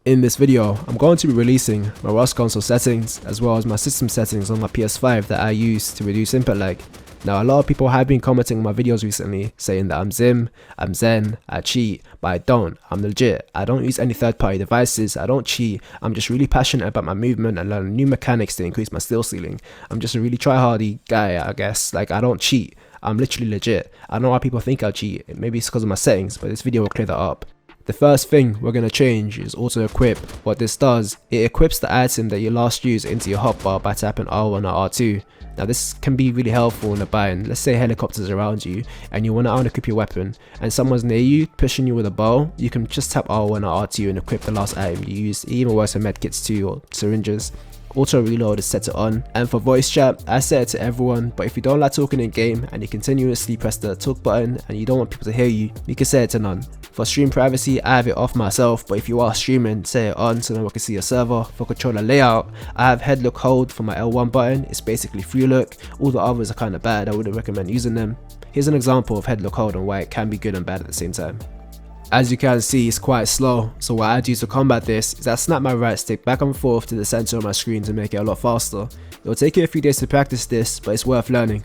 In this video, I'm going to be releasing my ROS console settings as well as my system settings on my PS5 that I use to reduce input lag. Now, a lot of people have been commenting on my videos recently saying that I'm Zim, I'm Zen, I cheat, but I don't. I'm legit. I don't use any third-party devices, I don't cheat. I'm just really passionate about my movement and learning new mechanics to increase my skill ceiling. I'm just a really try-hardy guy, I guess. Like, I don't cheat. I'm literally legit. I know why people think I cheat. Maybe it's because of my settings, but this video will clear that up. The first thing we're going to change is auto equip. What this does, it equips the item that you last used into your hotbar by tapping R1 or R2. Now this can be really helpful in a bind. Let's say helicopters around you and you want to unequip your weapon and someone's near you pushing you with a bow, you can just tap R1 or R2 and equip the last item you used. It even works for medkits too, or syringes. Auto reload is set to on, and for voice chat I set it to everyone, but if you don't like talking in game and you continuously press the talk button and you don't want people to hear you, you can set it to none. For stream privacy I have it off myself, but if you are streaming, set it on so no one can see your server. For controller layout, I have head look hold for my L1 button. It's basically free look. All the others are kind of bad, I wouldn't recommend using them. Here's an example of head look hold and why it can be good and bad at the same time. As you can see, it's quite slow, so what I do to combat this is I snap my right stick back and forth to the center of my screen to make it a lot faster. It'll take you a few days to practice this, but it's worth learning.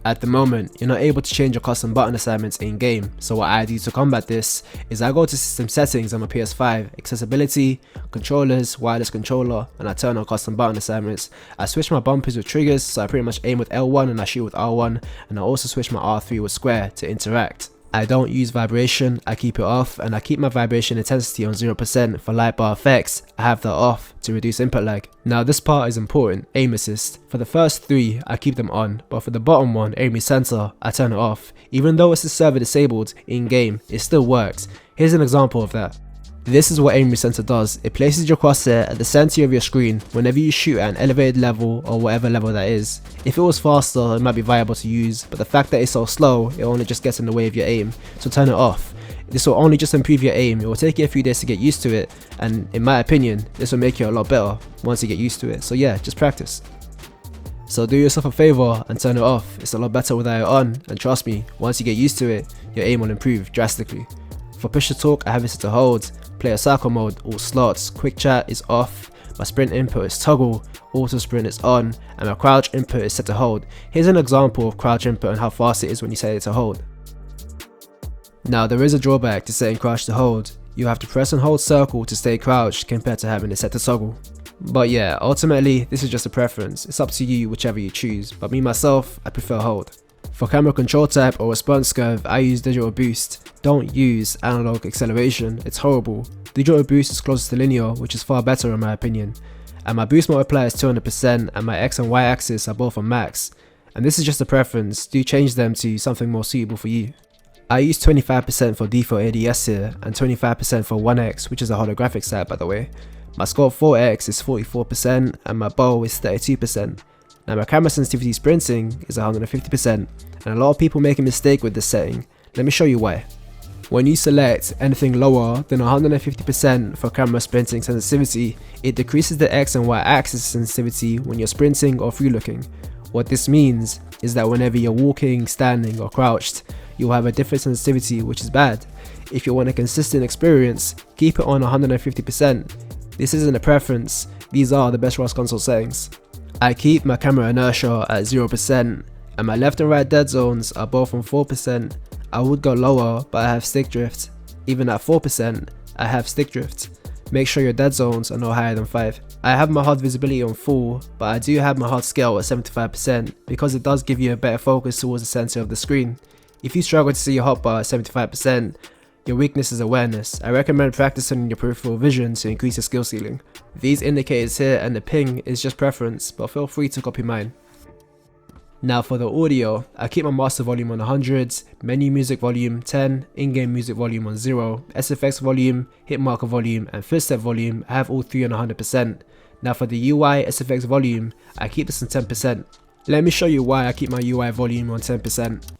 At the moment, you're not able to change your custom button assignments in game, so what I do to combat this is I go to system settings on my PS5, accessibility, controllers, wireless controller, and I turn on custom button assignments. I switch my bumpers with triggers, so I pretty much aim with L1 and I shoot with R1, and I also switch my R3 with square to interact. I don't use vibration, I keep it off, and I keep my vibration intensity on 0% for light bar effects. I have that off to reduce input lag. Now this part is important, aim assist. For the first three, I keep them on, but for the bottom one, aim center, I turn it off. Even though it's a server disabled in game, it still works. Here's an example of that. This is what aim center does. It places your crosshair at the center of your screen whenever you shoot at an elevated level or whatever level that is. If it was faster, it might be viable to use, but the fact that it's so slow, it only just gets in the way of your aim, so turn it off. This will only just improve your aim. It will take you a few days to get used to it, and in my opinion, this will make you a lot better once you get used to it. So yeah, just practice. So do yourself a favor and turn it off. It's a lot better without it on, and trust me, once you get used to it, your aim will improve drastically. For push to talk, I have it set to hold. Player cycle mode, all slots. Quick chat is off. My sprint input is toggle. Auto sprint is on. And my crouch input is set to hold. Here's an example of crouch input and how fast it is when you set it to hold. Now there is a drawback to setting crouch to hold. You have to press and hold circle to stay crouched compared to having it set to toggle. But yeah, ultimately this is just a preference. It's up to you whichever you choose, but me myself, I prefer hold. For camera control type or response curve, I use digital boost. Don't use analog acceleration, it's horrible. Digital boost is closest to linear, which is far better in my opinion. And my boost multiplier is 200% and my X and Y axis are both on max. And this is just a preference, do change them to something more suitable for you. I use 25% for default ADS here and 25% for 1X, which is a holographic site by the way. My scope 4X is 44% and my bow is 32%. Now my camera sensitivity sprinting is 150%, and a lot of people make a mistake with this setting. Let me show you why. When you select anything lower than 150% for camera sprinting sensitivity, it decreases the X and Y axis sensitivity when you're sprinting or free looking. What this means is that whenever you're walking, standing or crouched, you'll have a different sensitivity, which is bad. If you want a consistent experience, keep it on 150%. This isn't a preference, these are the best ROS console settings. I keep my camera inertia at 0% and my left and right dead zones are both on 4%. I would go lower, but I have stick drift. Even at 4%, I have stick drift. Make sure your dead zones are no higher than 5. I have my HUD visibility on full, but I do have my HUD scale at 75% because it does give you a better focus towards the center of the screen. If you struggle to see your hotbar at 75%, your weakness is awareness. I recommend practicing your peripheral vision to increase your skill ceiling. These indicators here and the ping is just preference, but feel free to copy mine. Now for the audio, I keep my master volume on 100, menu music volume 10, in-game music volume on 0, SFX volume, hit marker volume and footstep volume, I have all three on 100%. Now for the UI SFX volume, I keep this on 10%. Let me show you why I keep my UI volume on 10%.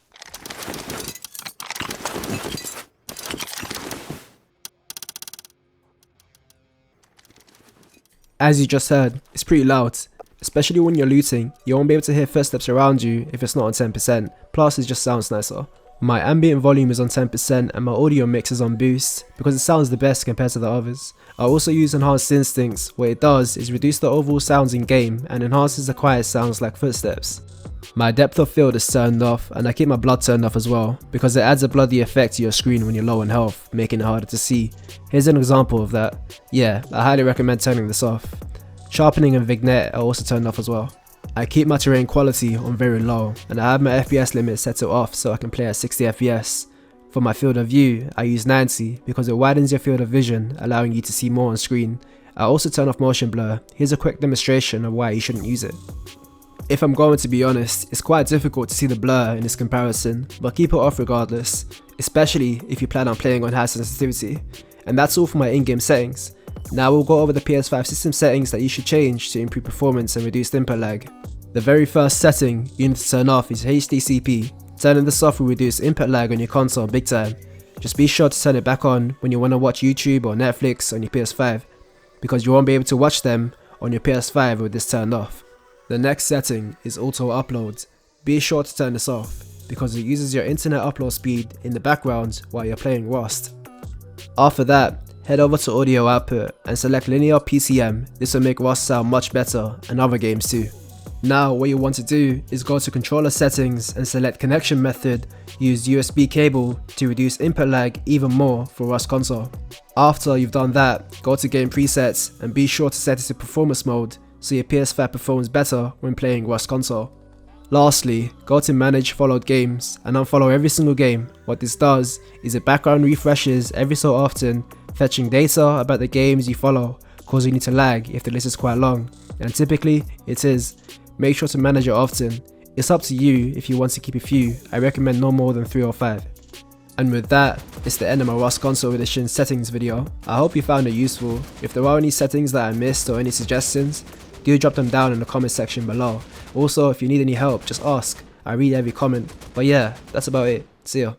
As you just heard, it's pretty loud. Especially when you're looting, you won't be able to hear footsteps around you if it's not on 10%, plus it just sounds nicer. My ambient volume is on 10% and my audio mix is on boost because it sounds the best compared to the others. I also use enhanced instincts. What it does is reduce the overall sounds in game and enhances the quiet sounds like footsteps. My depth of field is turned off and I keep my blood turned off as well because it adds a bloody effect to your screen when you're low in health, making it harder to see. Here's an example of that. Yeah, I highly recommend turning this off. Sharpening and vignette are also turned off as well. I keep my terrain quality on very low and I have my FPS limit set to off so I can play at 60 FPS. For my field of view, I use 90 because it widens your field of vision, allowing you to see more on screen. I also turn off motion blur. Here's a quick demonstration of why you shouldn't use it. If I'm going to be honest, it's quite difficult to see the blur in this comparison, but keep it off regardless, especially if you plan on playing on high sensitivity. And that's all for my in-game settings. Now we'll go over the PS5 system settings that you should change to improve performance and reduce input lag. The very first setting you need to turn off is HDCP. Turning this off will reduce input lag on your console big time. Just be sure to turn it back on when you want to watch YouTube or Netflix on your PS5, because you won't be able to watch them on your PS5 with this turned off. The next setting is auto uploads. Be sure to turn this off because it uses your internet upload speed in the background while you're playing Rust. After that, head over to audio output and select linear PCM. This will make Rust sound much better and other games too. Now what you want to do is go to controller settings and select connection method. Use USB cable to reduce input lag even more for Rust console. After you've done that, go to game presets and be sure to set it to performance mode so your PS5 performs better when playing Rust console. Lastly, go to manage followed games and unfollow every single game. What this does is it background refreshes every so often, fetching data about the games you follow, causing you to lag if the list is quite long, and typically it is. Make sure to manage it often. It's up to you if you want to keep a few. I recommend no more than 3 or 5. And with that, it's the end of my Rust Console Edition settings video. I hope you found it useful. If there are any settings that I missed or any suggestions, do drop them down in the comment section below. Also, if you need any help, just ask. I read every comment. But yeah, that's about it. See ya.